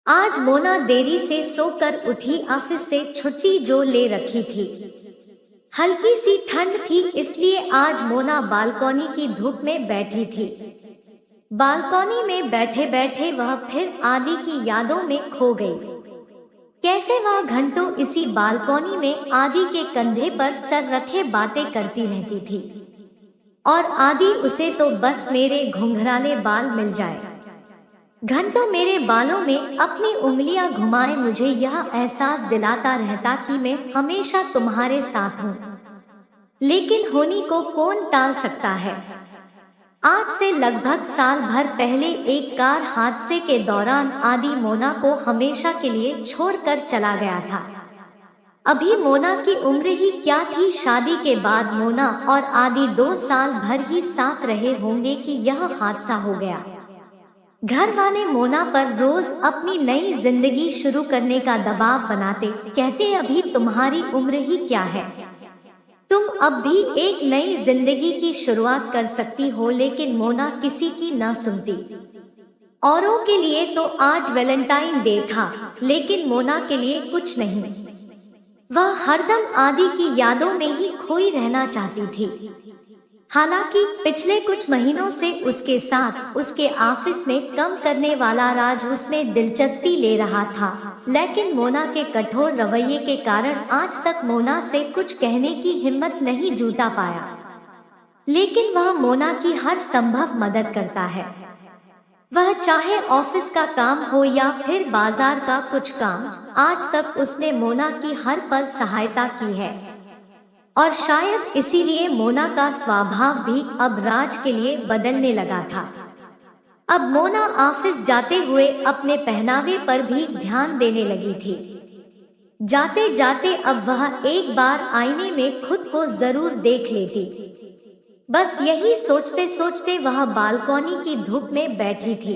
आज मोना देरी से सोकर उठी, ऑफिस से छुट्टी जो ले रखी थी। हल्की सी ठंड थी, इसलिए आज मोना बालकनी की धूप में बैठी थी। बालकनी में बैठे बैठे वह फिर आदि की यादों में खो गई। कैसे वह घंटों इसी बालकनी में आदि के कंधे पर सर रखे बातें करती रहती थी, और आदि उसे तो बस मेरे घुंघराले बाल मिल जाए, घंटों मेरे बालों में अपनी उंगलियां घुमाए, मुझे यह एहसास दिलाता रहता कि मैं हमेशा तुम्हारे साथ हूँ। लेकिन होनी को कौन टाल सकता है। आज से लगभग साल भर पहले एक कार हादसे के दौरान आदि मोना को हमेशा के लिए छोड़कर चला गया था। अभी मोना की उम्र ही क्या थी। शादी के बाद मोना और आदि 2 साल भर ही साथ रहे होंगे कि यह हादसा हो गया। घर वाले मोना पर रोज अपनी नई जिंदगी शुरू करने का दबाव बनाते, कहते अभी तुम्हारी उम्र ही क्या है, तुम अब भी एक नई जिंदगी की शुरुआत कर सकती हो। लेकिन मोना किसी की ना सुनती। औरों के लिए तो आज वैलेंटाइन डे था, लेकिन मोना के लिए कुछ नहीं। वह हरदम आदि की यादों में ही खोई रहना चाहती थी। हालांकि पिछले कुछ महीनों से उसके साथ उसके ऑफिस में काम करने वाला राज उसमें दिलचस्पी ले रहा था, लेकिन मोना के कठोर रवैये के कारण आज तक मोना से कुछ कहने की हिम्मत नहीं जुटा पाया। लेकिन वह मोना की हर संभव मदद करता है। वह चाहे ऑफिस का काम हो या फिर बाजार का कुछ काम, आज तक उसने मोना की हर पल सहायता की है। और शायद इसीलिए मोना का स्वभाव भी अब राज के लिए बदलने लगा था। अब मोना ऑफिस जाते हुए अपने पहनावे पर भी ध्यान देने लगी थी। जाते जाते अब वह एक बार आईने में खुद को जरूर देख लेती। बस यही सोचते सोचते वह बालकनी की धूप में बैठी थी।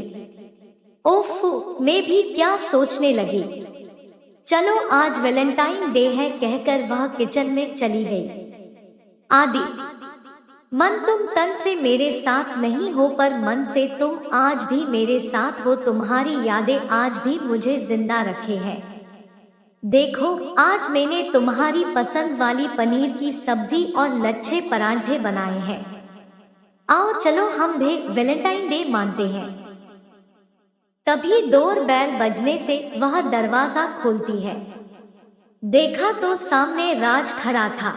ओफ, मैं भी क्या सोचने लगी। चलो आज वैलेंटाइन डे है, कहकर वह किचन में चली गई। आदि, मन तुम तन से मेरे साथ नहीं हो, पर मन से तुम आज भी मेरे साथ हो। तुम्हारी यादें आज भी मुझे जिंदा रखे हैं। देखो, आज मैंने तुम्हारी पसंद वाली पनीर की सब्जी और लच्छे परांठे बनाए हैं। आओ चलो हम भी वैलेंटाइन डे मानते हैं। तभी डोर बेल बजने से वह दरवाजा खोलती है। देखा तो सामने राज खड़ा था।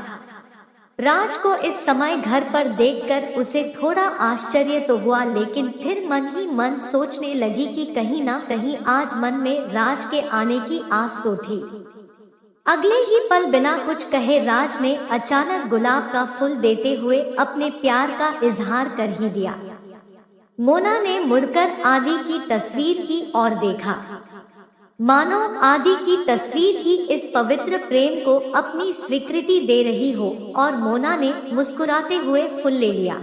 राज को इस समय घर पर देखकर उसे थोड़ा आश्चर्य तो हुआ, लेकिन फिर मन ही मन सोचने लगी कि कहीं ना कहीं आज मन में राज के आने की आस तो थी। अगले ही पल बिना कुछ कहे राज ने अचानक गुलाब का फूल देते हुए अपने प्यार का इजहार कर ही दिया। मोना ने मुड़कर आदि की तस्वीर की ओर देखा, मानो आदि की तस्वीर ही इस पवित्र प्रेम को अपनी स्वीकृति दे रही हो, और मोना ने मुस्कुराते हुए फूल ले लिया।